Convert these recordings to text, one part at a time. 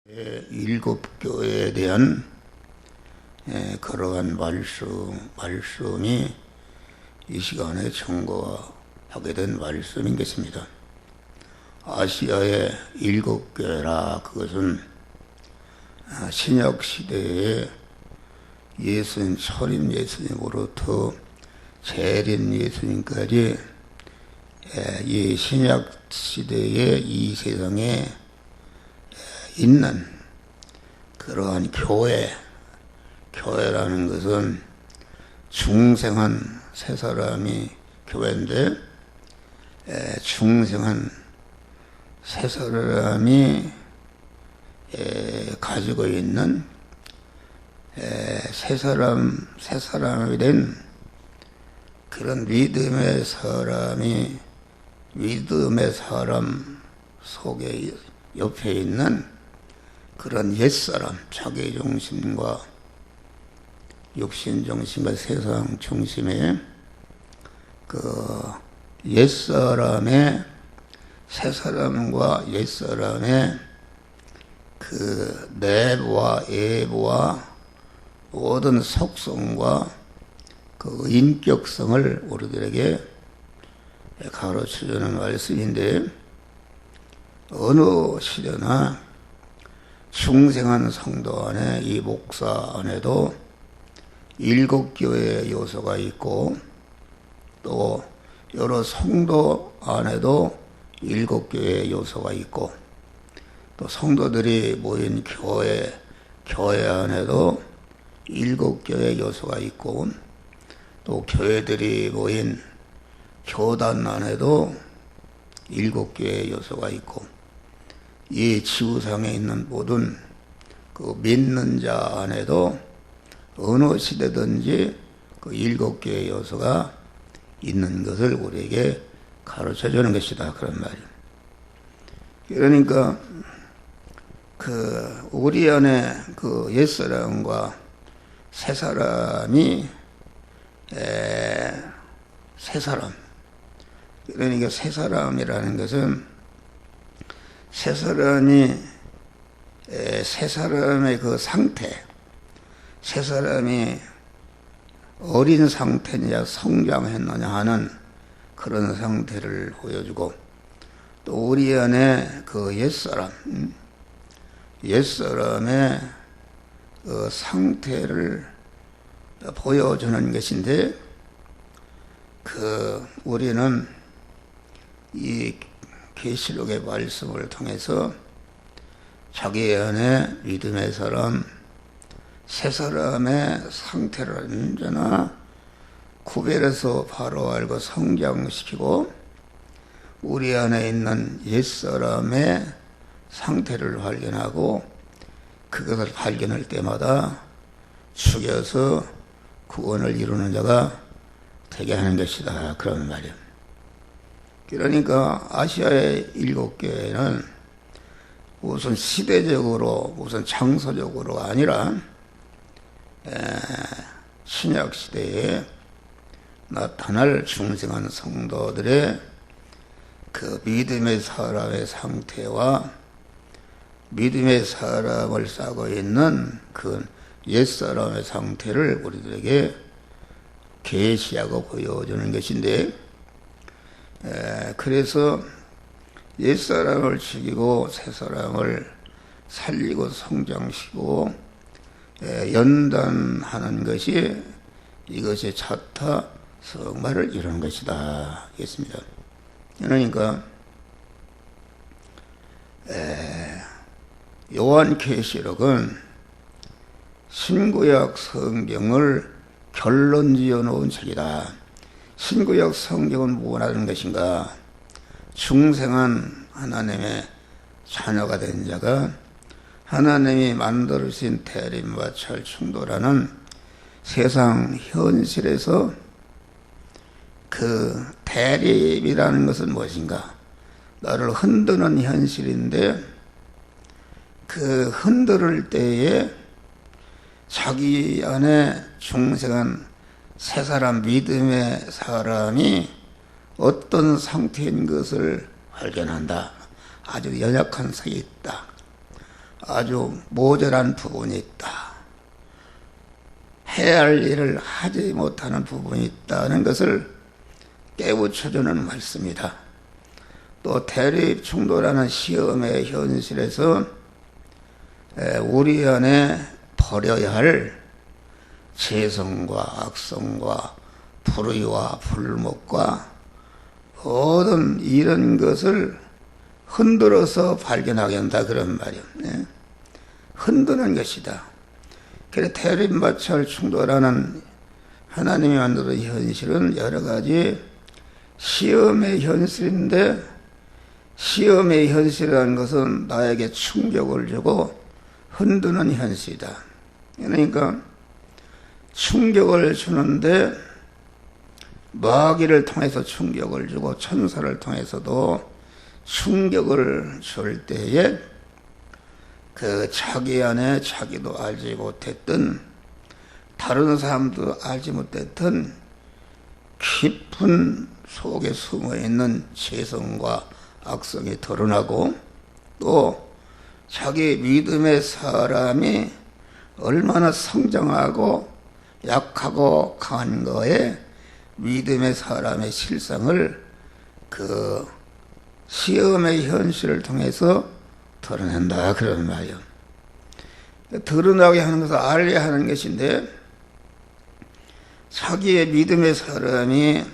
일곱 교회에 대한 그러한 말씀이 이 시간에 청구하게 된 말씀인 것입니다. 아시아의 일곱 교회라, 그것은 신약 시대에 예수님, 초림 예수님으로부터 재림 예수님까지 이 신약 시대의 이 세상에 있는 그러한 교회라는 것은 중생한 세 사람이 교회인데, 중생한 세 사람이 가지고 있는 세 사람이 된 그런 믿음의 사람 속에 옆에 있는 그런 옛사람, 자기중심과 육신중심과 세상중심의 그 옛사람의, 새 사람과 옛사람의 그 내부와 외부와 모든 속성과 그 인격성을 우리들에게 가르쳐주는 말씀인데, 어느 시대나 중생한 성도 안에, 이 목사 안에도 일곱 교회의 요소가 있고, 또 여러 성도 안에도 일곱 교회의 요소가 있고, 또 성도들이 모인 교회 안에도 일곱 교회의 요소가 있고, 또 교회들이 모인 교단 안에도 일곱 교회의 요소가 있고, 이 지구상에 있는 모든 그 믿는 자 안에도 어느 시대든지 그 일곱 개의 요소가 있는 것을 우리에게 가르쳐 주는 것이다, 그런 말이에요. 그러니까 우리 안에 그 옛사람과 새사람이 새사람, 그러니까 새사람이라는 것은 새 사람의 그 상태, 새 사람이 어린 상태냐 성장했느냐 하는 그런 상태를 보여주고, 또 우리 안에 그 옛사람의 그 상태를 보여주는 것인데, 우리는 이 계시록의 말씀을 통해서 자기 안에 믿음의 사람, 새 사람의 상태를 언제나 구별해서 바로 알고 성장시키고, 우리 안에 있는 옛사람의 상태를 발견하고, 그것을 발견할 때마다 죽여서 구원을 이루는 자가 되게 하는 것이다, 그런 말이에요. 그러니까 아시아의 일곱 교회는 무슨 시대적으로, 무슨 장소적으로가 아니라 신약 시대에 나타날 중생한 성도들의 그 믿음의 사람의 상태와 믿음의 사람을 싸고 있는 그 옛사람의 상태를 우리들에게 계시하고 보여주는 것인데, 그래서 옛사람을 죽이고 새사람을 살리고 성장시키고 연단하는 것이, 이것이 자타 성말을 이루는 것이다, 했습니다. 그러니까 요한계시록은 신구약 성경을 결론 지어 놓은 책이다. 신구약 성경은 무엇하는 것인가? 중생한 하나님의 자녀가 된 자가 하나님이 만들으신 대립과 충돌하는 세상 현실에서 그 대립이라는 것은 무엇인가? 나를 흔드는 현실인데, 그 흔들을 때에 자기 안에 중생한 새 사람, 믿음의 사람이 어떤 상태인 것을 발견한다. 아주 연약한 상에 있다. 아주 모자란 부분이 있다. 해야 할 일을 하지 못하는 부분이 있다는 것을 깨우쳐주는 말씀이다. 또 대립 충돌하는 시험의 현실에서 우리 안에 버려야 할 재성과 악성과 불의와 불목과 모든 이런 것을 흔들어서 발견하게 한다 그런 말이요. 흔드는 것이다. 그래 대립마찰 충돌하는 하나님이 만든 현실은 여러 가지 시험의 현실인데, 시험의 현실이라는 것은 나에게 충격을 주고 흔드는 현실이다. 그러니까 충격을 주는데 마귀를 통해서 충격을 주고 천사를 통해서도 충격을 줄 때에 그 자기 안에 자기도 알지 못했던, 다른 사람도 알지 못했던 깊은 속에 숨어있는 재성과 악성이 드러나고, 또 자기 믿음의 사람이 얼마나 성장하고 약하고 강한 거에 믿음의 사람의 실상을 그 시험의 현실을 통해서 드러낸다 그런 말이요. 드러나게 하는 것은 알게 하는 것인데, 자기의 믿음의 사람이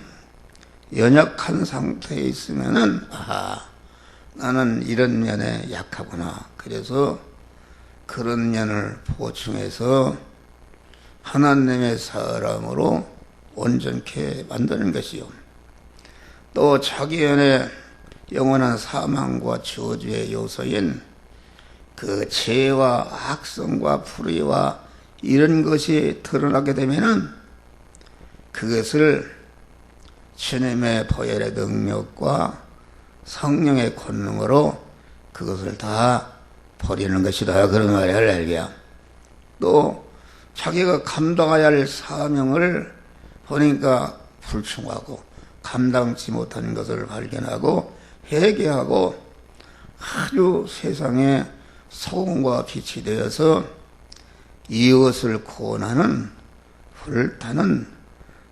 연약한 상태에 있으면은 나는 이런 면에 약하구나. 그래서 그런 면을 보충해서 하나님의 사람으로 온전케 만드는 것이요. 또 자기 안에 영원한 사망과 저주의 요소인 그 죄와 악성과 불의와 이런 것이 드러나게 되면은 그것을 주님의 보혈의 능력과 성령의 권능으로 그것을 다 버리는 것이다 그런 말이야. 할렐루야. 또 자기가 감당해야 할 사명을 보니까 불충하고 감당치 못하는 것을 발견하고 회개하고 아주 세상에 소금과 빛이 되어서 이웃을 구원하는 불타는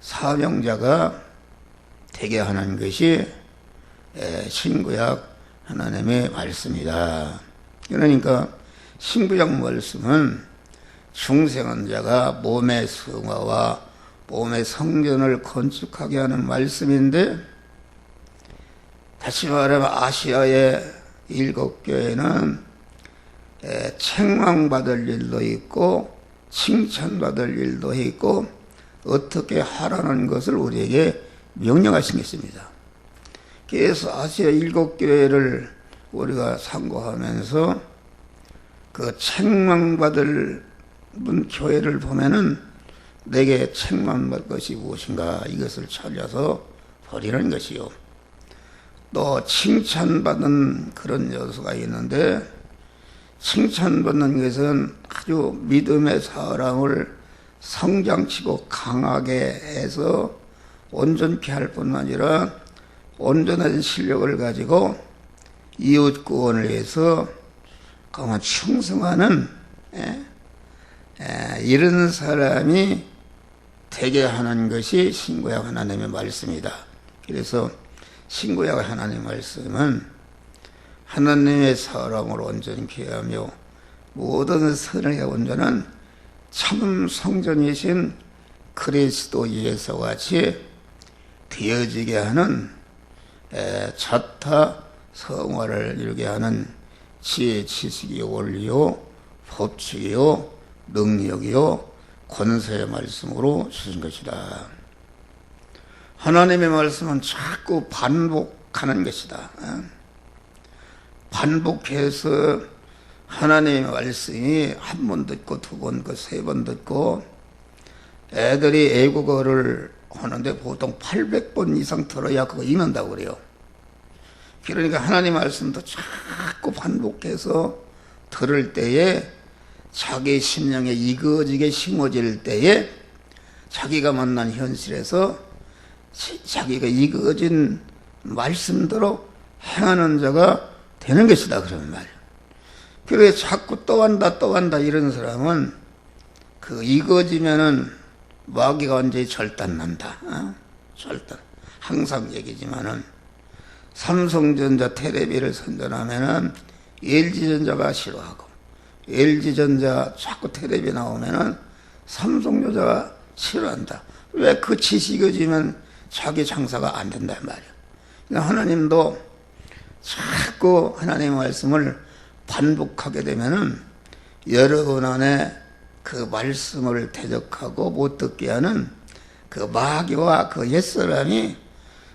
사명자가 되게 하는 것이 신구약 하나님의 말씀이다. 그러니까 신구약 말씀은 중생한 자가 몸의 성화와 몸의 성전을 건축하게 하는 말씀인데, 다시 말하면 아시아의 7교회는 책망받을 일도 있고 칭찬받을 일도 있고 어떻게 하라는 것을 우리에게 명령하신 것입니다. 그래서 아시아 7교회를 우리가 참고하면서 그 책망받을 교회를 보면은 내게 책망받을 것이 무엇인가 이것을 찾아서 버리는 것이요. 또 칭찬받는 그런 요소가 있는데, 칭찬받는 것은 아주 믿음의 사람을 성장치고 강하게 해서 온전케 할 뿐만 아니라 온전한 실력을 가지고 이웃 구원을 위해서 강한 충성하는 이런 사람이 되게 하는 것이 신구약 하나님의 말씀이다. 그래서 신구약 하나님의 말씀은 하나님의 사람을 온전케 하며 모든 선을 온전한 참 성전이신 그리스도 예수와 같이 되어지게 하는 자타 성화를 이루게 하는 지혜, 지식이 원리요, 법칙이요, 능력이요, 권세의 말씀으로 주신 것이다. 하나님의 말씀은 자꾸 반복하는 것이다. 반복해서 하나님의 말씀이 한 번 듣고 두 번 듣고 세 번 듣고, 애들이 애국어를 하는데 보통 800번 이상 들어야 그거 읽는다고 그래요. 그러니까 하나님 말씀도 자꾸 반복해서 들을 때에 자기 심령에 이거지게 심어질 때에 자기가 만난 현실에서 자기가 이거진 말씀대로 행하는 자가 되는 것이다 그러는 말이에요. 그래 자꾸 또 한다 이런 사람은 그 이거지면은 마귀가 완전히 절단난다. 절단. 항상 얘기지만은 삼성전자 테레비를 선전하면은 LG전자가 싫어하고 LG전자 자꾸 테레비 나오면은 삼성전자가 싫어한다. 왜 그 지식이지면 자기 장사가 안 된단 말이야. 하나님도 자꾸 하나님의 말씀을 반복하게 되면은 여러분 안에 그 말씀을 대적하고 못 듣게 하는 그 마귀와 그 옛사람이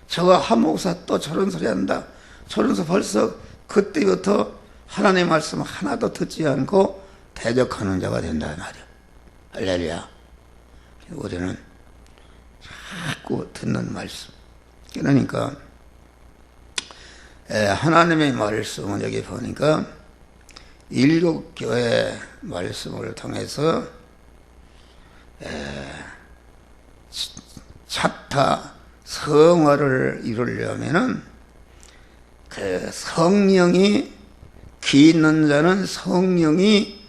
저거 한 목사 또 저런 소리 한다. 저런서 벌써 그때부터 하나님의 말씀 하나도 듣지 않고 대적하는 자가 된단 말이야. 할렐루야. 우리는 자꾸 듣는 말씀. 그러니까 하나님의 말씀은 여기 보니까 일곱 교회 말씀을 통해서 차타 성화를 이루려면은 그 성령이 귀 있는 자는 성령이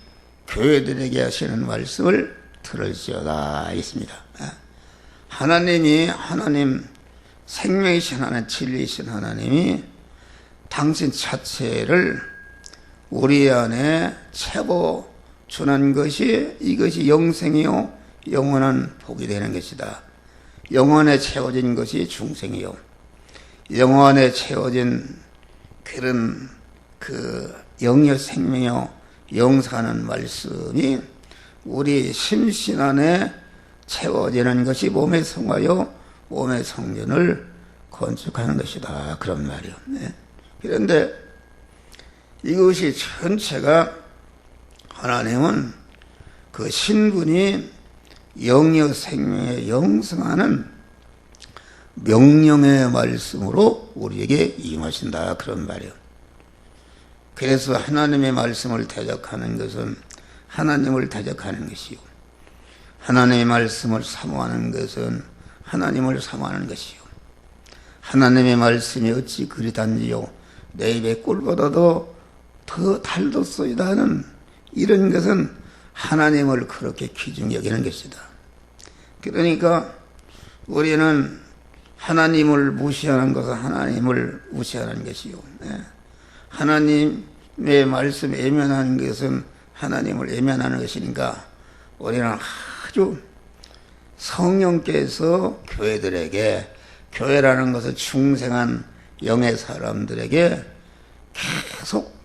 교회들에게 하시는 말씀을 들을지어다 있습니다. 하나님 생명이신 하나님, 진리이신 하나님이 당신 자체를 우리 안에 채워 주는 것이 이것이 영생이요 영원한 복이 되는 것이다. 영원에 채워진 것이 중생이요 영원에 채워진 그런 그 영의 생명이요 영사하는 말씀이 우리 심신 안에 채워지는 것이 몸의 성화요 몸의 성전을 건축하는 것이다. 그런 말이요. 그런데 이것이 전체가 하나님은 그 신분이 영의 생명에 영성하는 명령의 말씀으로 우리에게 임하신다. 그런 말이요. 그래서 하나님의 말씀을 대적하는 것은 하나님을 대적하는 것이요. 하나님의 말씀을 사모하는 것은 하나님을 사모하는 것이요. 하나님의 말씀이 어찌 그리 단지요. 내 입에 꿀보다도 더 달뒀소이다 하는 이런 것은 하나님을 그렇게 귀중히 여기는 것이다. 그러니까 우리는 하나님을 무시하는 것은 하나님을 무시하는 것이요. 하나님의 말씀에 외면하는 것은 하나님을 외면하는 것이니까 우리는 아주 성령께서 교회들에게 교회라는 것은 중생한 영의 사람들에게 계속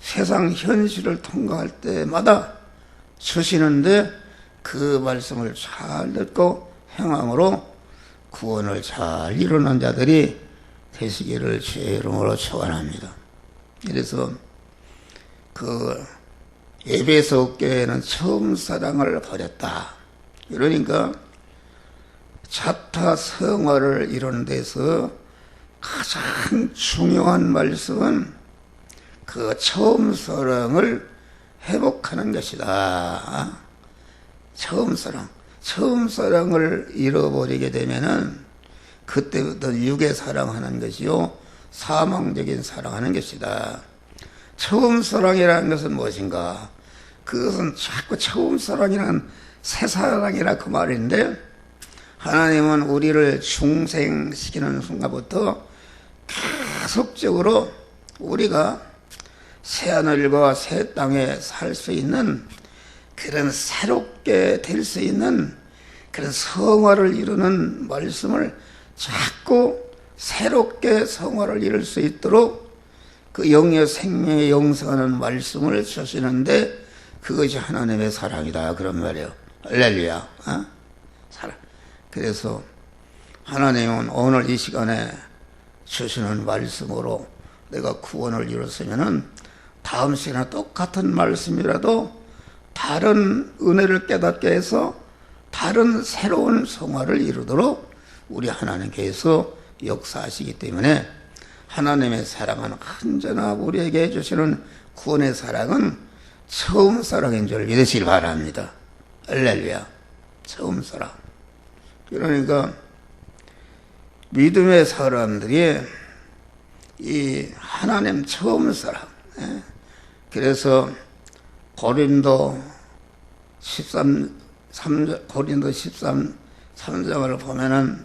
세상 현실을 통과할 때마다 주시는데 그 말씀을 잘 듣고 행함으로 구원을 잘 이루는 자들이 되시기를 주의 이름으로 축원합니다. 그래서 그 에베소 교회는 처음 사랑을 버렸다. 그러니까 차타 성화를 이루는 데서 가장 중요한 말씀은 그 처음 사랑을 회복하는 것이다. 처음 사랑을 잃어버리게 되면은 그때부터 육의 사랑하는 것이요 사망적인 사랑하는 것이다. 처음 사랑이라는 것은 무엇인가? 그것은 자꾸 처음 사랑이란 새 사랑이라 그 말인데 하나님은 우리를 중생시키는 순간부터 계속적으로 우리가 새하늘과 새 땅에 살 수 있는 그런 새롭게 될 수 있는 그런 성화를 이루는 말씀을 자꾸 새롭게 성화를 이룰 수 있도록 그 영의 생명에 영성하는 말씀을 주시는데 그것이 하나님의 사랑이다. 그런 말이에요. 할렐루야. 사랑. 그래서 하나님은 오늘 이 시간에 주시는 말씀으로 내가 구원을 이뤘으면은 다음 시간에 똑같은 말씀이라도 다른 은혜를 깨닫게 해서 다른 새로운 성화를 이루도록 우리 하나님께서 역사하시기 때문에 하나님의 사랑은 언제나 우리에게 해주시는 구원의 사랑은 처음 사랑인 줄 믿으시길 바랍니다. 할렐루야. 처음 사랑. 그러니까 믿음의 사람들이 이 하나님 처음 사랑, 그래서 고린도 13장을 보면은,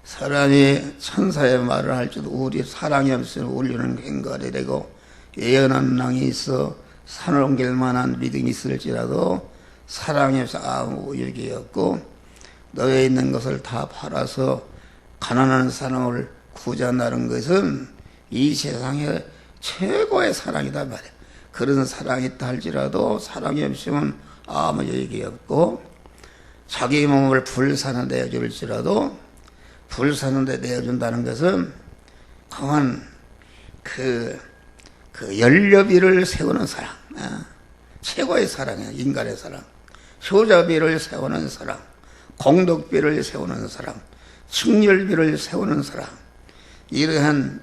사람이 천사의 말을 할지도 우리 사랑이 없으면 울리는 괭과리 되고, 예언한 낭이 있어 산을 옮길 만한 믿음이 있을지라도 사랑이 없어 아무 유익이 없고, 너에 있는 것을 다 팔아서 가난한 사람을 구제한다는 것은 이 세상의 최고의 사랑이다 말이야. 그런 사랑이 있다 할지라도 사랑이 없으면 아무 유익이 없고, 자기 몸을 불사는 데 내어줄지라도 불사는 데 내어준다는 것은 강한 그 연료비를 세우는 사랑, 최고의 사랑이야. 인간의 사랑. 효자비를 세우는 사랑, 공덕비를 세우는 사랑, 충렬비를 세우는 사랑, 이러한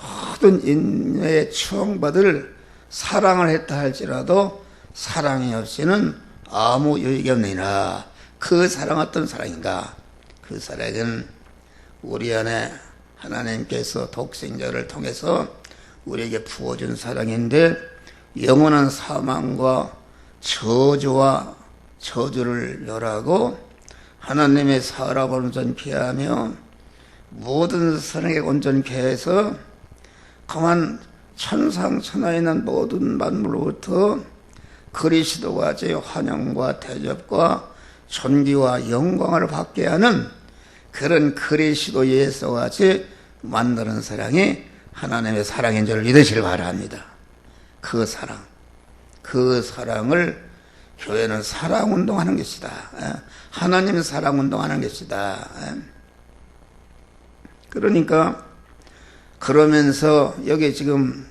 모든 인류의 추앙받을 사랑을 했다 할지라도 사랑이 없이는 아무 유익이 없느니라. 그 사랑 어떤 사랑인가? 그 사랑은 우리 안에 하나님께서 독생자를 통해서 우리에게 부어준 사랑인데, 영원한 사망과 저주와 저주를 멸하고 하나님의 사랑을 온전케 하며 모든 사랑에 온전케 해서 가만 천상천하에 있는 모든 만물로부터 그리스도와 제 환영과 대접과 존귀와 영광을 받게 하는 그런 그리스도 예수와 같이 만드는 사랑이 하나님의 사랑인 줄 믿으시길 바랍니다. 그 사랑을 교회는 사랑운동하는 것이다. 하나님 사랑운동하는 것이다. 그러니까 그러면서 여기 지금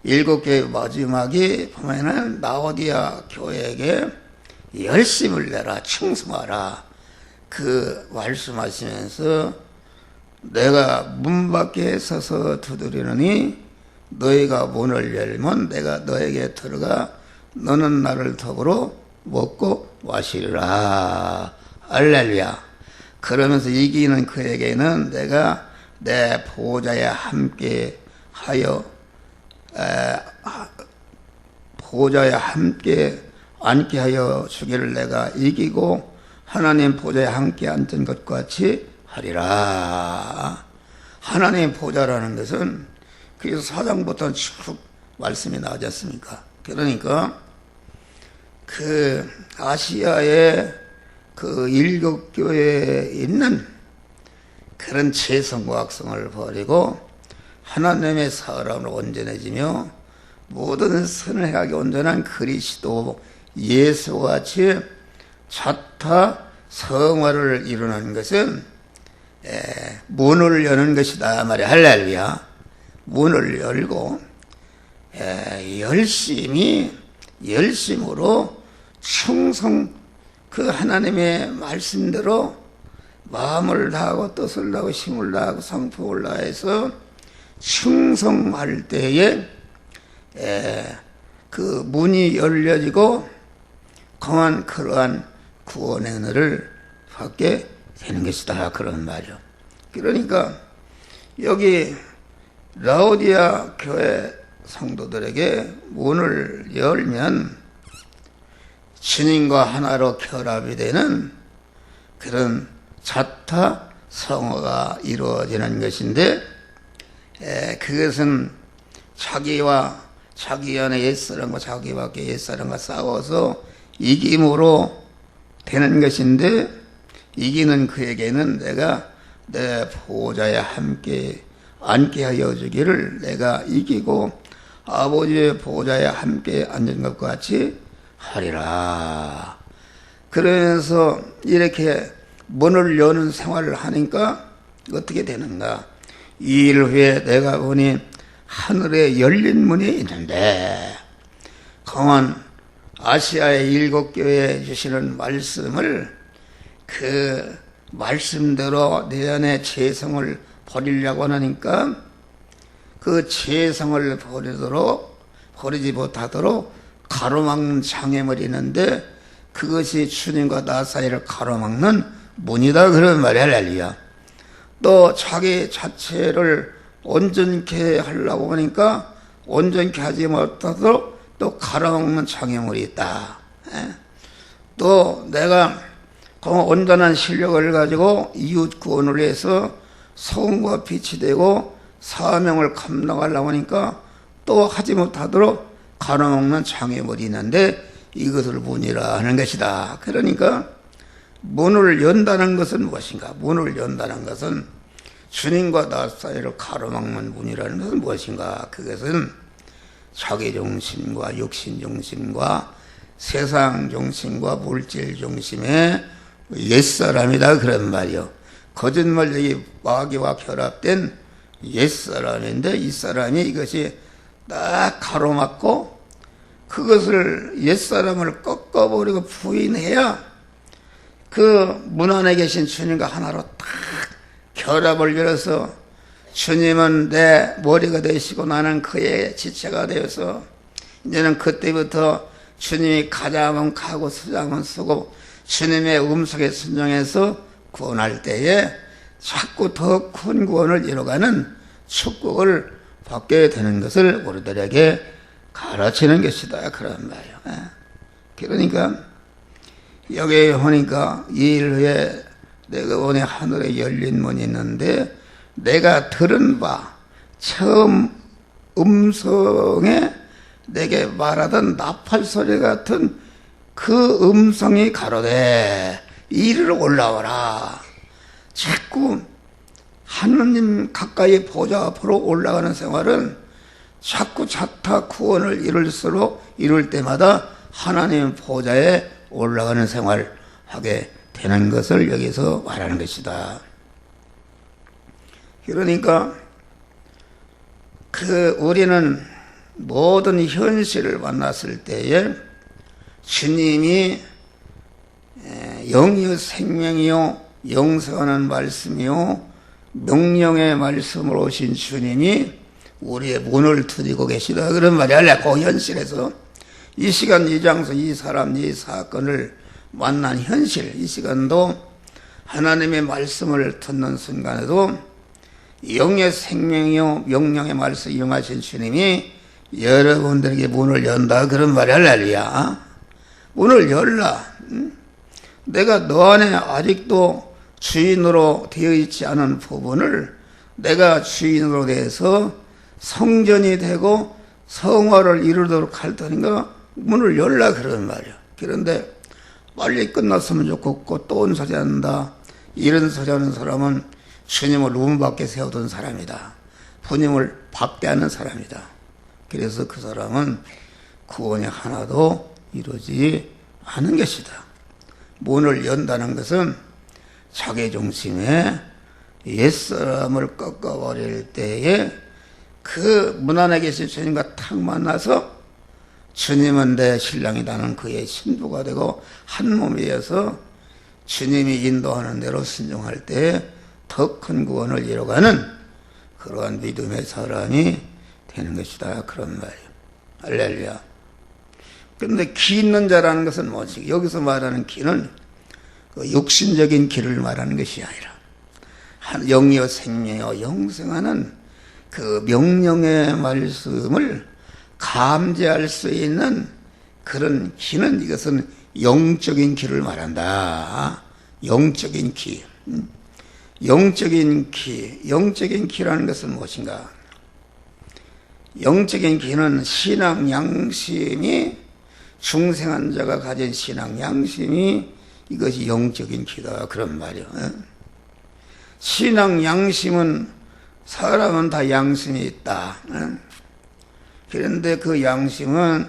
7개 마지막에 보면은 라오디아 교회에게 열심을 내라, 충성하라, 그 말씀하시면서 내가 문 밖에 서서 두드리느니 너희가 문을 열면 내가 너에게 들어가 너는 나를 더불어 먹고 마시리라. 할렐루야. 그러면서 이기는 그에게는 내가 내 보좌에 함께 앉게 하여 주기를 내가 이기고 하나님 보좌에 함께 앉은 것 같이 하리라. 하나님 보좌라는 것은 그래서 4장부터 쭉 말씀이 나오지 않습니까? 그러니까 그 아시아의 그 7교회에 있는 그런 재성과 악성을 버리고 하나님의 사람으로 온전해지며 모든 선을 행하기 온전한 그리스도 예수와 같이 자타 성화를 이루는 것은 문을 여는 것이다 말이야. 할렐루야. 문을 열고 열심으로 충성, 그 하나님의 말씀대로 마음을 다하고 뜻을 다하고 힘을 다하고 성품을 다해서 충성할 때에 그 문이 열려지고 강한 그러한 구원의 은혜를 받게 되는 것이다. 그런 말이요. 그러니까 여기 라오디아 교회 성도들에게 문을 열면 주님과 하나로 결합이 되는 그런 자타 성화가 이루어지는 것인데, 그것은 자기 안에 옛사람과 자기 밖에 옛사람과 싸워서 이김으로 되는 것인데, 이기는 그에게는 내가 내 보좌에 함께 앉게 하여 주기를 내가 이기고 아버지의 보좌에 함께 앉은 것과 같이 하리라. 그래서 이렇게 문을 여는 생활을 하니까 어떻게 되는가? 2일 후에 내가 보니 하늘에 열린 문이 있는데, 강한 아시아의 7교회에 주시는 말씀을 그 말씀대로 내 안에 재성을 버리려고 하니까 그 재성을 버리지 못하도록 가로막는 장애물이 있는데, 그것이 주님과 나 사이를 가로막는 문이다. 그런 말이야. 할렐루야. 또 자기 자체를 온전케 하려고 하니까 온전케 하지 못하도록 또 갈아먹는 장애물이 있다. 또 내가 그 온전한 실력을 가지고 이웃 구원을 위해서 소금과 빛이 되고 사명을 감당하려고 하니까 또 하지 못하도록 갈아먹는 장애물이 있는데 이것을 문이라 하는 것이다. 그러니까 문을 연다는 것은 무엇인가? 문을 연다는 것은 주님과 나 사이를 가로막는 문이라는 것은 무엇인가? 그것은 자기중심과 육신중심과 세상중심과 물질중심의 옛사람이다 그런 말이요. 거짓말쟁이 마귀와 결합된 옛사람인데 이 사람이 이것이 딱 가로막고 그것을 옛사람을 꺾어버리고 부인해야 그 문 안에 계신 주님과 하나로 딱 결합을 열어서 주님은 내 머리가 되시고 나는 그의 지체가 되어서 이제는 그때부터 주님이 가자면 가고 쓰자면 쓰고 주님의 음성에 순종해서 구원할 때에 자꾸 더 큰 구원을 이뤄가는 축복을 받게 되는 것을 우리들에게 가르치는 것이다 그런 말이에요. 그러니까 여기 보니까 2일 후에 내가 오늘 하늘에 열린 문이 있는데 내가 들은 바 처음 음성에 내게 말하던 나팔소리 같은 그 음성이 가로되 이리로 올라와라. 자꾸 하느님 가까이 보좌 앞으로 올라가는 생활은 자꾸 자타 구원을 이룰 때마다 하나님 보좌에 올라가는 생활을 하게 되는 것을 여기서 말하는 것이다. 그러니까 우리는 모든 현실을 만났을 때에 주님이 영이요 생명이요 영생하는 말씀이요 명령의 말씀으로 오신 주님이 우리의 문을 두드리고 계시다 그런 말이 아니라 그 현실에서 이 시간 이 장소 이 사람 이 사건을 만난 현실 이 시간도 하나님의 말씀을 듣는 순간에도 영의 생명이요 명령의 말씀 이용하신 주님이 여러분들에게 문을 연다 그런 말이 할렐루야. 문을 열라. 내가 너 안에 아직도 주인으로 되어 있지 않은 부분을 내가 주인으로 돼서 성전이 되고 성화를 이루도록 할 테니까 문을 열라 그런 말이야. 그런데 빨리 끝났으면 좋겠고 또 온 소리 한다. 이런 소리 하는 사람은 주님을 문 밖에 세우던 사람이다. 주님을 박대하는 사람이다. 그래서 그 사람은 구원이 하나도 이루어지지 않은 것이다. 문을 연다는 것은 자기중심에 옛사람을 꺾어버릴 때에 그 문 안에 계신 주님과 탁 만나서 주님은 내 신랑이다는 그의 신부가 되고 한 몸이 되어서 주님이 인도하는 대로 순종할 때에 더 큰 구원을 이뤄가는 그러한 믿음의 사람이 되는 것이다 그런 말이에요. 할렐루야. 그런데 기 있는 자라는 것은 뭐지? 여기서 말하는 기는 그 육신적인 기를 말하는 것이 아니라 영이요 생명이요 영생하는 그 명령의 말씀을 감지할 수 있는 그런 기는 이것은 영적인 기를 말한다. 영적인 기. 영적인 기. 영적인 기라는 것은 무엇인가? 영적인 기는 신앙 양심이 중생한 자가 가진 신앙 양심이 이것이 영적인 기다 그런 말이요. 신앙 양심은 사람은 다 양심이 있다. 그런데 그 양심은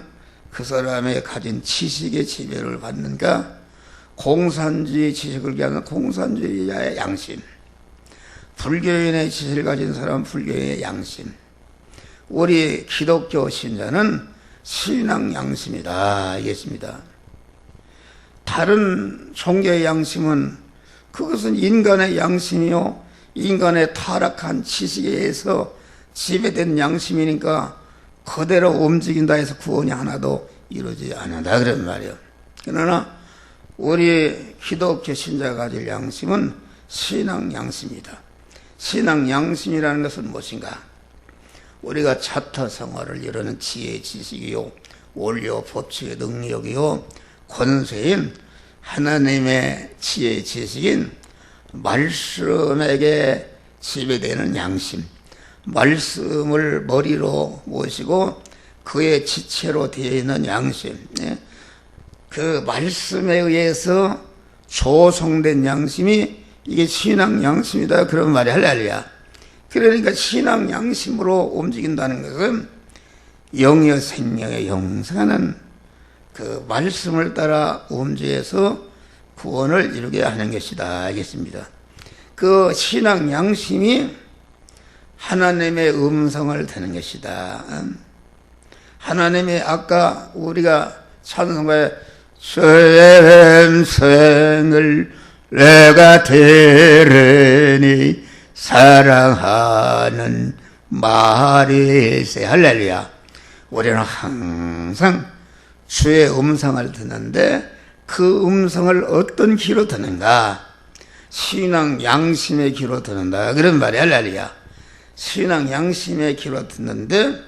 그 사람의 가진 지식의 지배를 받는가? 공산주의 지식을 기하는 공산주의자의 양심, 불교인의 지식을 가진 사람은 불교인의 양심, 우리 기독교 신자는 신앙 양심이다 이겠습니다. 다른 종교의 양심은 그것은 인간의 양심이요 인간의 타락한 지식에 의해서 지배된 양심이니까 그대로 움직인다 해서 구원이 하나도 이루어지지 않는다 그런 말이에요. 그러나 우리 기독교 신자가 가질 양심은 신앙 양심이다. 신앙 양심이라는 것은 무엇인가? 우리가 자타 생활을 이루는 지혜, 지식이요, 원리요, 법칙의 능력이요, 권세인 하나님의 지혜, 지식인 말씀에게 지배되는 양심, 말씀을 머리로 모시고 그의 지체로 되어 있는 양심, 그 말씀에 의해서 조성된 양심이 이게 신앙 양심이다 그런 말이 할렐루야. 그러니까 신앙 양심으로 움직인다는 것은 영의 생명의 영생하는 그 말씀을 따라 움직여서 구원을 이루게 하는 것이다 알겠습니다. 그 신앙 양심이 하나님의 음성을 듣는 것이다. 하나님의 아까 우리가 찬송가에 전생을 내가 들으니 사랑하는 말일세 할렐루야. 우리는 항상 주의 음성을 듣는데 그 음성을 어떤 귀로 듣는가? 신앙 양심의 귀로 듣는다 그런 말이 할렐루야. 신앙 양심의 귀로 듣는데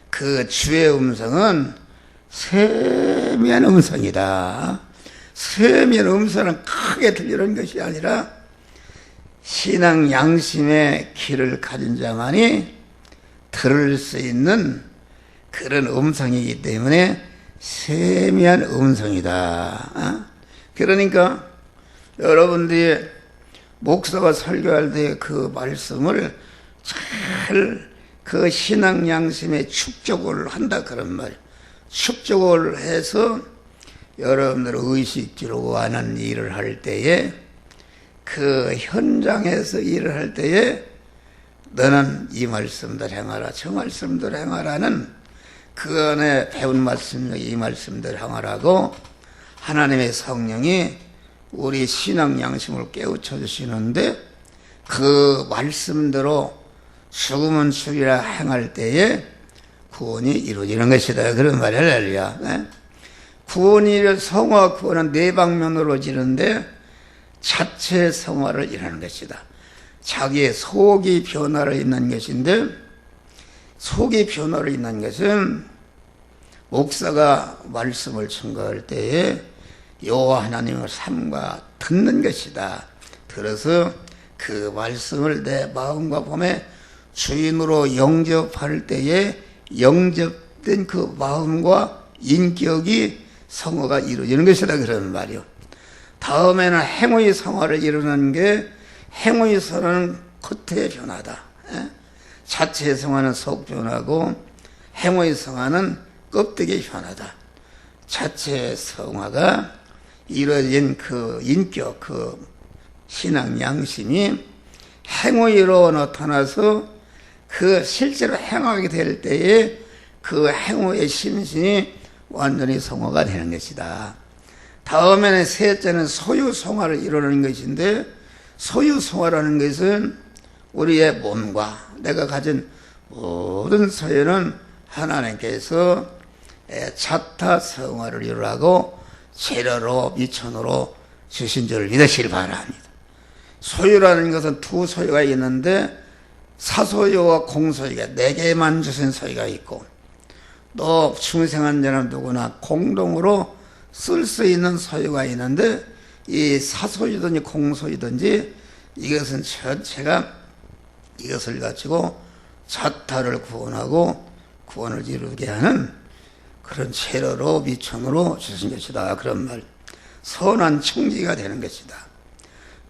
그 주의 음성은 세미한 음성이다. 세미한 음성은 크게 들리는 것이 아니라 신앙 양심의 귀를 가진 자만이 들을 수 있는 그런 음성이기 때문에 세미한 음성이다. 그러니까 여러분들이 목사가 설교할 때 그 말씀을 잘 그 신앙 양심에 축적을 한다 그런 말이에요. 축적을 해서 여러분들 의식주로 하는 일을 할 때에 그 현장에서 일을 할 때에 너는 이 말씀들 행하라 저 말씀들 행하라는 그 안에 배운 말씀을 이 말씀들 행하라고 하나님의 성령이 우리 신앙 양심을 깨우쳐 주시는데 그 말씀대로 죽으면 죽이라 행할 때에 구원이 이루어지는 것이다 그런 말이 할렐루야. 구원이 성화 구원은 네 방면으로 지는데 자체 성화를 이루는 것이다. 자기의 속이 변화를 있는 것인데 속이 변화를 있는 것은 목사가 말씀을 증거할 때에 여호와 하나님을 삼가 듣는 것이다. 들어서 그 말씀을 내 마음과 몸에 주인으로 영접할 때에 영접된 그 마음과 인격이 성화가 이루어지는 것이다 그런 말이요. 다음에는 행위의 성화를 이루는 게 행위의 성화는 겉의 변화다. 자체의 성화는 속 변화고 행위의 성화는 껍데기의 변화다. 자체의 성화가 이루어진 그 인격, 그 신앙 양심이 행위로 나타나서 그 실제로 행하게 될 때에 그 행위의 심신이 완전히 성화가 되는 것이다. 다음에는 셋째는 소유 성화를 이루는 것인데 소유 성화라는 것은 우리의 몸과 내가 가진 모든 소유는 하나님께서 자타 성화를 이루라고 재료로 미천으로 주신 줄을 믿으시길 바랍니다. 소유라는 것은 두 소유가 있는데 사소유와 공소유가 네 개만 주신 소유가 있고 또 중생한 자는 누구나 공동으로 쓸 수 있는 소유가 있는데 이 사소유든지 공소유든지 이것은 전체가 이것을 가지고 자타를 구원하고 구원을 이루게 하는 그런 재료로 미천으로 주신 것이다 그런 말. 선한 청지가 되는 것이다.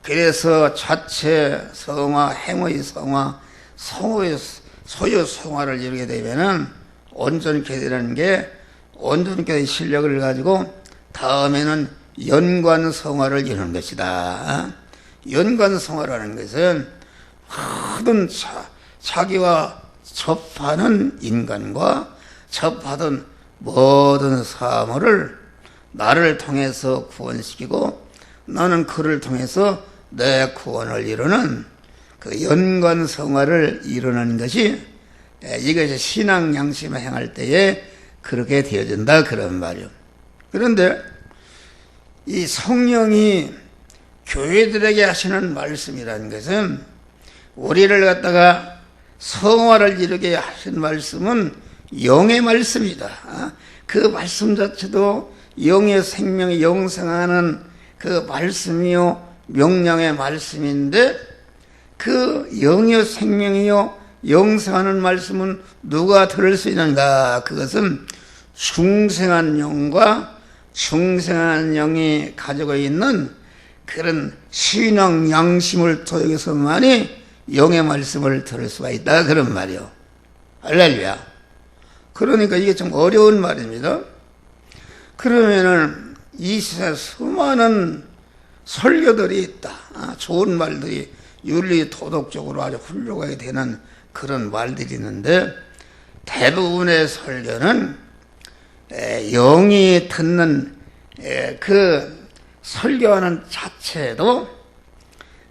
그래서 자체 성화, 행의 성화, 소유 성화를 이루게 되면은 온전케 되는 게 온전케 된 실력을 가지고 다음에는 연관 성화를 이루는 것이다. 연관 성화라는 것은 모든 자기와 접하는 인간과 접하던 모든 사물을 나를 통해서 구원시키고 나는 그를 통해서 내 구원을 이루는 그 연관성화를 이루는 것이 이것이 신앙 양심을 행할 때에 그렇게 되어진다 그런 말이요. 그런데 이 성령이 교회들에게 하시는 말씀이라는 것은 우리를 갖다가 성화를 이루게 하신 말씀은 영의 말씀이다. 그 말씀 자체도 영의 생명이 영생하는 그 말씀이요 명령의 말씀인데, 그 영의 생명이요 영생하는 말씀은 누가 들을 수 있는가? 그것은 중생한 영과 중생한 영이 가지고 있는 그런 신앙 양심을 통해서만이 영의 말씀을 들을 수가 있다, 그런 말이요. 할렐루야. 그러니까 이게 좀 어려운 말입니다. 그러면은 이 세상에 수많은 설교들이 있다. 좋은 말들이 윤리 도덕적으로 아주 훌륭하게 되는 그런 말들이 있는데, 대부분의 설교는 영이 듣는 그 설교하는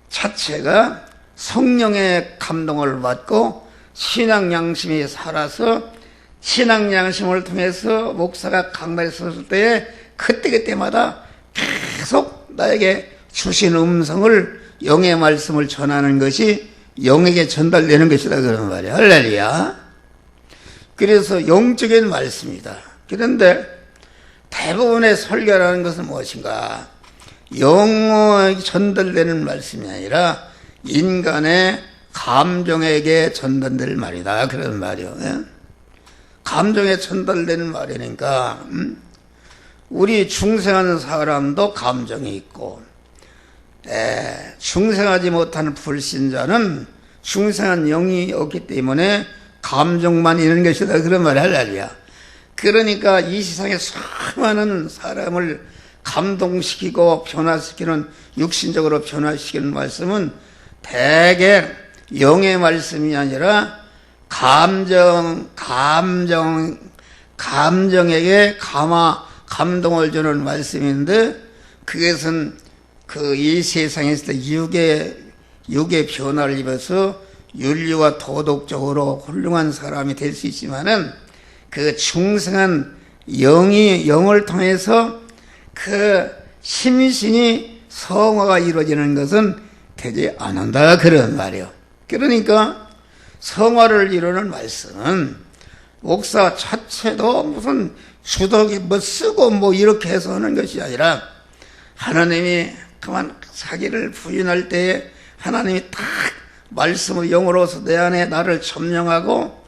자체가 성령의 감동을 받고 신앙 양심이 살아서 신앙 양심을 통해서 목사가 강단에 섰을 때에 그때마다 계속 나에게 주신 음성을, 영의 말씀을 전하는 것이 영에게 전달되는 것이다, 그런 말이야. 할렐루야. 그래서 영적인 말씀이다. 그런데 대부분의 설교라는 것은 무엇인가? 영어에 전달되는 말씀이 아니라 인간의 감정에게 전달될 말이다, 그런 말이요. 감정에 전달되는 말이니까 우리 중생하는 사람도 감정이 있고, 중생하지 못하는 불신자는 중생한 영이 없기 때문에 감정만 있는 것이다, 그런 말이 할렐루야. 그러니까 이 세상에 수많은 사람을 감동시키고 변화시키는, 육신적으로 변화시키는 말씀은 대개 영의 말씀이 아니라 감정에게 감동을 주는 말씀인데, 그것은 이 세상에서 육의 변화를 입어서 윤리와 도덕적으로 훌륭한 사람이 될 수 있지만은, 그 중생한 영을 통해서 그 심신이 성화가 이루어지는 것은 되지 않는다, 그런 말이요. 그러니까 성화를 이루는 말씀은 목사 자체도 무슨 주덕이 쓰고 이렇게 해서 하는 것이 아니라, 하나님이 그만 자기를 부인할 때에 하나님이 딱 말씀의 영으로서 내 안에 나를 점령하고,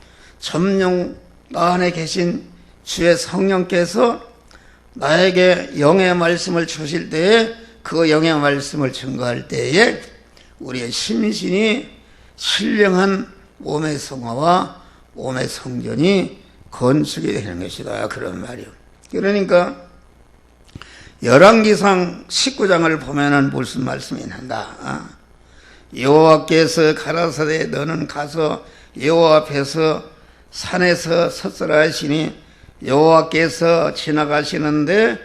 나 안에 계신 주의 성령께서 나에게 영의 말씀을 주실 때에, 그 영의 말씀을 증거할 때에 우리의 심신이 신령한 몸의 성화와 몸의 성전이 건축이 되는 것이다, 그런 말이요. 그러니까 열왕기상 19장을 보면은 무슨 말씀이 난다. 여호와께서 가라사대 너는 가서 여호와 앞에서 산에서 섰으라 하시니, 여호와께서 지나가시는데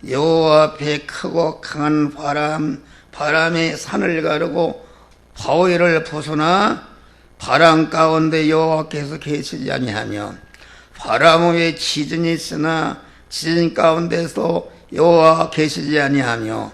여호와 앞에 크고 강한 바람이 산을 가르고 바위를 벗어나 바람 가운데 여호와께서 계시지 아니하며, 바람 위에 지진이 있으나 지진 가운데서 여호와 계시지 아니하며,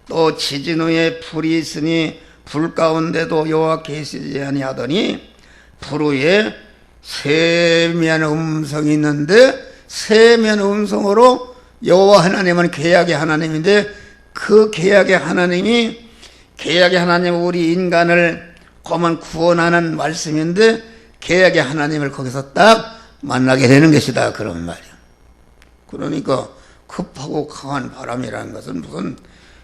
또 지진 후에 불이 있으니 불 가운데도 여호와 계시지 아니하더니, 불 위에 세미한 음성이 있는데, 세미한 음성으로 여호와 하나님은 계약의 하나님인데, 그 계약의 하나님은 우리 인간을 그만 구원하는 말씀인데, 계약의 하나님을 거기서 딱 만나게 되는 것이다, 그런 말이야. 그러니까 급하고 강한 바람이라는 것은 무슨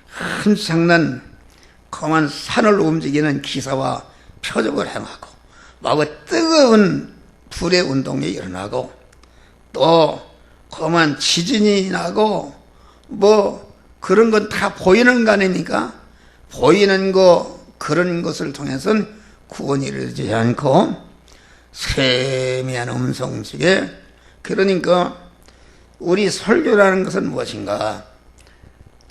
한창난 강한 산을 움직이는 기사와 표적을 행하고, 마구 뜨거운 불의 운동이 일어나고, 또 그만 지진이 나고 그런 건 다 보이는 거 아닙니까? 보이는 그런 것을 통해서는 구원이 이루어지지 않고 세미한 음성직에, 그러니까 우리 설교라는 것은 무엇인가?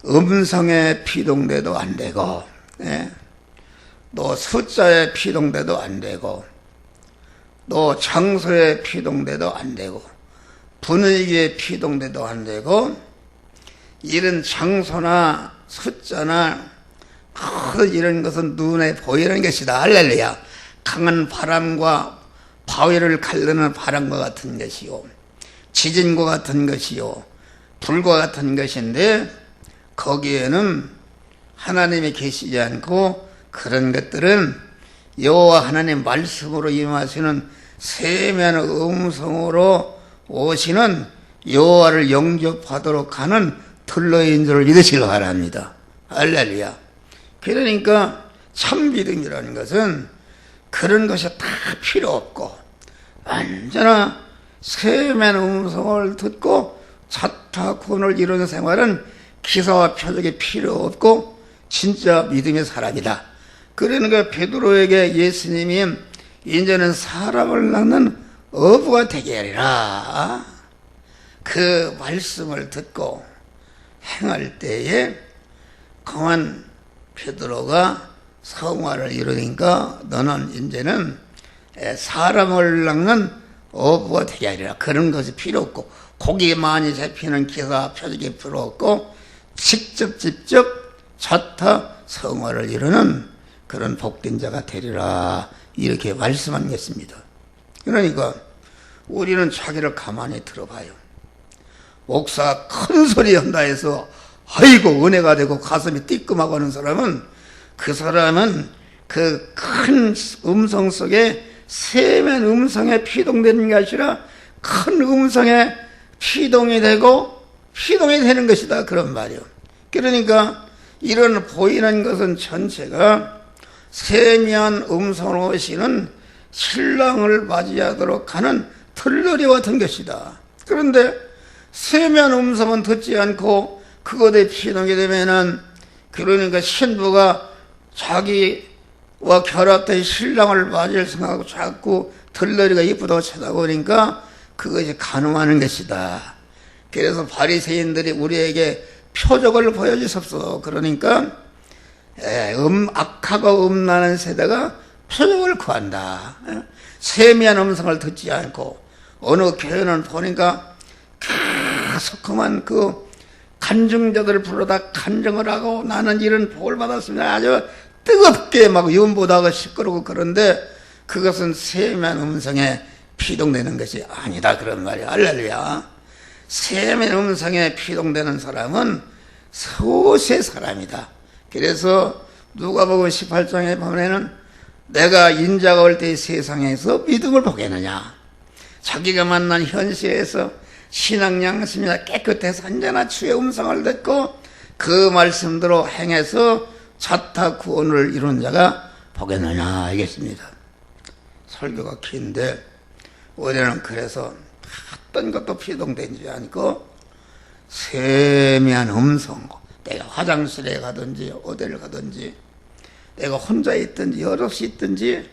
음성에 피동돼도 안 되고, 또 숫자에 피동돼도 안 되고, 또 장소에 피동돼도 안 되고, 분위기에 피동돼도 안 되고, 이런 장소나 숫자나 이런 것은 눈에 보이는 것이다. 할렐루야. 강한 바람과 바위를 갈르는 바람과 같은 것이요, 지진과 같은 것이요, 불과 같은 것인데 거기에는 하나님이 계시지 않고 그런 것들은 여호와 하나님 말씀으로 임하시는 세미한 음성으로 오시는 여호와를 영접하도록 하는 들러인 줄 믿으시기 바랍니다. 할렐루야. 그러니까 참 믿음이라는 것은 그런 것이 다 필요 없고 언제나 세미한 음성을 듣고 자타 구원을 이루는 생활은 기사와 표적이 필요 없고 진짜 믿음의 사람이다. 그러니까 베드로에게 예수님이 이제는 사람을 낚는 어부가 되게 하리라. 그 말씀을 듣고 행할 때에 강한 베드로가 성화를 이루니까 너는 이제는 사람을 낚는 어부가 되게 하리라. 그런 것이 필요 없고 고기 많이 잡히는 기사 표적이 필요 없고 직접 자타 성화를 이루는 그런 복된 자가 되리라. 이렇게 말씀한 것입니다. 그러니까 우리는 자기를 가만히 들어봐요. 목사가 큰 소리 한다 해서 아이고 은혜가 되고 가슴이 띠끔하고 하는 사람은 그 사람은 그 큰 음성 속에 세면 음성에 피동되는 게 아니라 큰 음성에 피동이 되는 것이다. 그런 말이요. 그러니까 이런 보이는 것은 전체가 세미한 음성으로 오시는 신랑을 맞이하도록 하는 들러리 같은 것이다. 그런데 세미한 음성은 듣지 않고 그것에 피동이 되면은 그러니까 신부가 자기와 결합된 신랑을 맞이할 생각하고 자꾸 들러리가 이쁘다고 쳐다보니까 그것이 가늠하는 것이다. 그래서 바리새인들이 우리에게 표적을 보여주십시오. 그러니까 악하고 음란한 세대가 표적을 구한다. 세미한 음성을 듣지 않고 어느 교회는 보니까 계속만 그 간증자들을 불러다 간증을 하고 나는 이런 복을 받았습니다. 아주 뜨겁게 막 연보다가 시끄럽고 그런데 그것은 세미한 음성에 피동되는 것이 아니다. 그런 말이야. 할렐루야. 세미한 음성에 피동되는 사람은 소수의 사람이다. 그래서 누가복음 18장에 보면은 내가 인자가 올 때 세상에서 믿음을 보겠느냐. 자기가 만난 현실에서 신앙 양심이나 깨끗해서 언제나 주의 음성을 듣고 그 말씀대로 행해서 자타 구원을 이룬 자가 보겠느냐 이겠습니다. 설교가 긴데 우리는 그래서 어떤 것도 피동되지 않고 세미한 음성, 내가 화장실에 가든지 어디를 가든지 내가 혼자 있든지 여럿이 있든지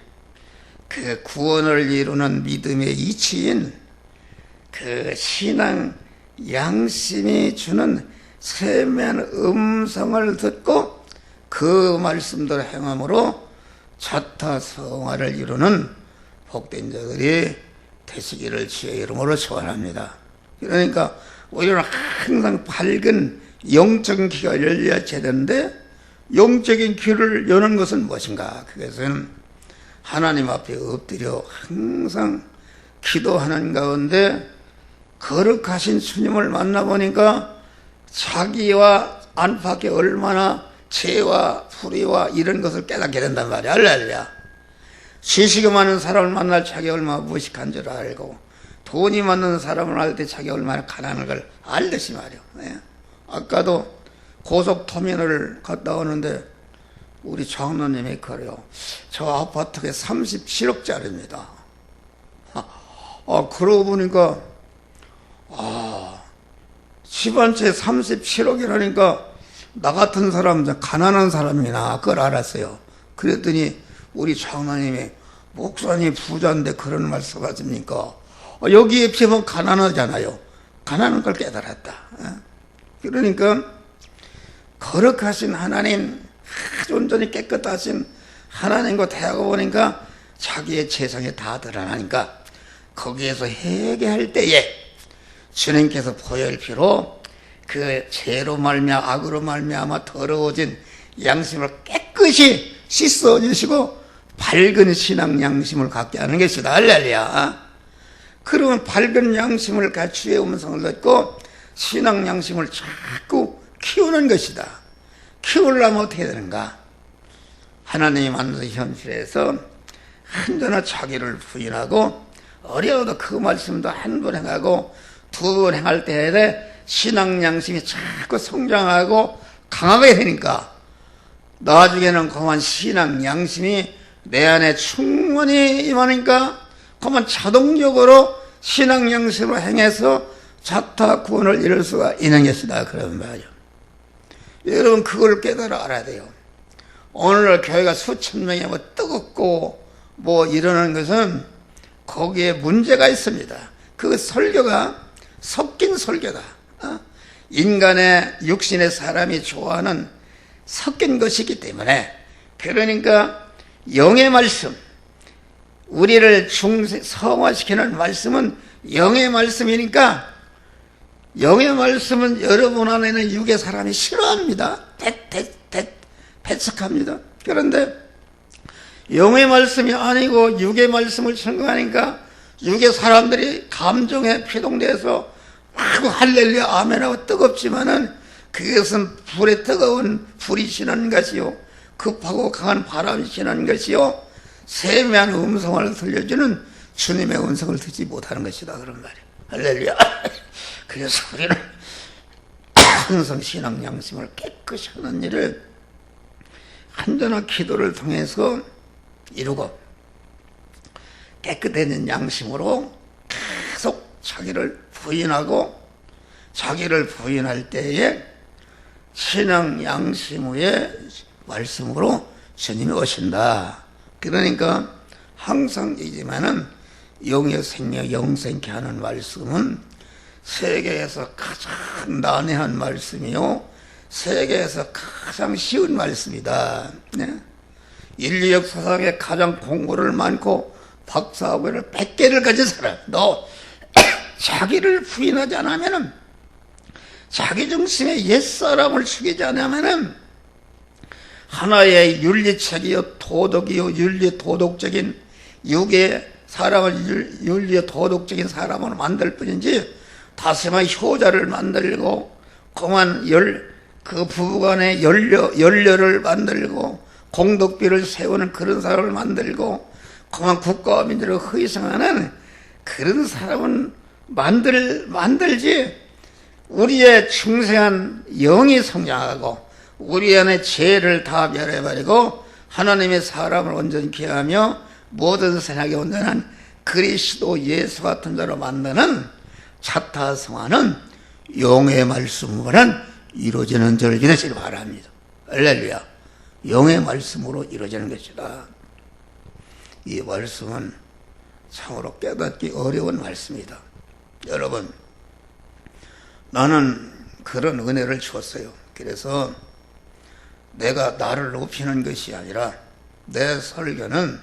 그 구원을 이루는 믿음의 이치인 그 신앙 양심이 주는 세미한 음성을 듣고 그 말씀대로 행함으로 자타 성화를 이루는 복된 자들이 되시기를 주의 이름으로 축원합니다. 그러니까 우리는 항상 밝은 영적인 귀가 열려야 되는데 영적인 귀를 여는 것은 무엇인가? 그것은 하나님 앞에 엎드려 항상 기도하는 가운데 거룩하신 주님을 만나보니까 자기와 안팎에 얼마나 죄와 불의와 이런 것을 깨닫게 된단 말이야. 할렐루야. 지식이 많은 사람을 만날 자기 얼마나 무식한 줄 알고 돈이 많은 사람을 알 때 자기 얼마나 가난한 걸 알듯이 말이야. 아까도 고속터미널을 갔다 오는데 우리 장로님이 그래요. 저 아파트가 37억짜리입니다. 그러고 보니까 집 한 채 37억이라니까 나 같은 사람, 가난한 사람이나 그걸 알았어요. 그랬더니 우리 장로님이 목사님 부자인데 그런 말씀 하십니까? 여기에 비하면 가난하잖아요. 가난한 걸 깨달았다. 그러니까 거룩하신 하나님, 아주 온전히 깨끗하신 하나님과 대하고 보니까 자기의 재성이 다 드러나니까 거기에서 회개할 때에 주님께서 보혈피로 그 죄로 말미암아 악으로 말미암아 더러워진 양심을 깨끗이 씻어주시고 밝은 신앙 양심을 갖게 하는 것이다. 할렐루야. 그러면 밝은 양심을 주의 음성을 듣고 신앙 양심을 자꾸 키우는 것이다. 키우려면 어떻게 되는가? 하나님이 만든 현실에서 한전하 자기를 부인하고 어려워도 그 말씀도 한 번 행하고 두 번 행할 때에 신앙 양심이 자꾸 성장하고 강하게 되니까 나중에는 그만 신앙 양심이 내 안에 충분히 임하니까 그만 자동적으로 신앙 양심으로 행해서 자타 구원을 이룰 수가 있는 것이다. 그런 말이죠. 여러분 그걸 깨달아 알아야 돼요. 오늘날 교회가 수천 명이 뜨겁고 이러는 것은 거기에 문제가 있습니다. 그 설교가 섞인 설교다. 인간의 육신의 사람이 좋아하는 섞인 것이기 때문에 그러니까 영의 말씀 우리를 성화시키는 말씀은 영의 말씀이니까 영의 말씀은 여러분 안에는 육의 사람이 싫어합니다. 배척합니다. 그런데 영의 말씀이 아니고 육의 말씀을 전공하니까 육의 사람들이 감정에 피동돼서 막 할렐루야 아멘하고 뜨겁지만은 그것은 불에 뜨거운 불이 지나는 것이요 급하고 강한 바람이 지나는 것이요 세미한 음성을 들려주는 주님의 음성을 듣지 못하는 것이다. 그런 말이에요. 할렐루야. 그래서 우리는 항상 신앙 양심을 깨끗이 하는 일을 한전한 기도를 통해서 이루고 깨끗해진 양심으로 계속 자기를 부인하고 자기를 부인할 때에 신앙 양심의 말씀으로 주님이 오신다. 그러니까 항상 이지만은 영의 생명 영생케 하는 말씀은 세계에서 가장 난해한 말씀이요 세계에서 가장 쉬운 말씀이다. 네? 인류 역사상에 가장 공부를 많고 박사학위를 100개를 가진 사람 너 자기를 부인하지 않으면은 자기 중심의 옛사람을 죽이지 않으면은 하나의 윤리책이요 도덕이요 윤리 도덕적인 육의 사람을 윤리 도덕적인 사람으로 만들 뿐이지 다시마 효자를 만들고 그만 그 부부간에 연려를 만들고 공덕비를 세우는 그런 사람을 만들고 그만 국가와 민주를 희생하는 그런 사람은 만들지 우리의 충성한 영이 성장하고 우리 안에 죄를 다 멸해버리고 하나님의 사람을 온전케 하며 모든 생각에 온전한 그리스도 예수 같은 자로 만드는 자타성화는 영의 말씀으로는 이루어지는 줄 믿으시기 바랍니다. 할렐루야. 영의 말씀으로 이루어지는 것이다. 이 말씀은 참으로 깨닫기 어려운 말씀이다. 여러분 나는 그런 은혜를 주었어요. 그래서 내가 나를 높이는 것이 아니라 내 설교는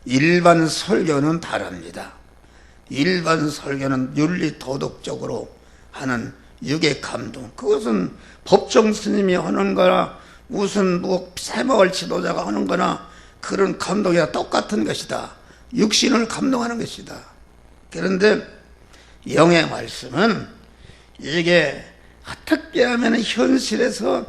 일반 설교는 다릅니다. 일반 설교는 윤리 도덕적으로 하는 육의 감동 그것은 법정 스님이 하는 거나 무슨 새마을 지도자가 하는 거나 그런 감동이랑 똑같은 것이다. 육신을 감동하는 것이다. 그런데 영의 말씀은 이게 어떻게 하면 현실에서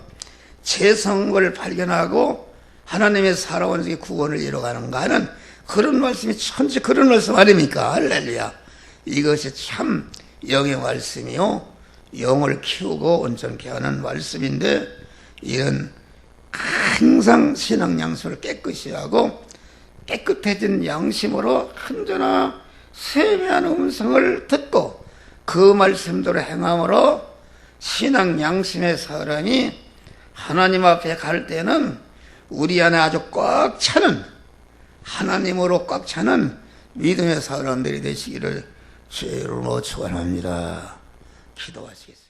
재성을 발견하고 하나님의 살아온 구원을 이뤄가는가 하는 그런 말씀이 천지 그런 말씀 아닙니까? 할렐루야. 이것이 참 영의 말씀이요 영을 키우고 온전케 하는 말씀인데 이런 항상 신앙 양심을 깨끗이 하고 깨끗해진 양심으로 한전하 세미한 음성을 듣고 그 말씀대로 행함으로 신앙 양심의 사람이 하나님 앞에 갈 때는 우리 안에 아주 꽉 차는 하나님으로 꽉 차는 믿음의 사람들이 되시기를 주의 이름으로 축원합니다. 기도하시겠습니다.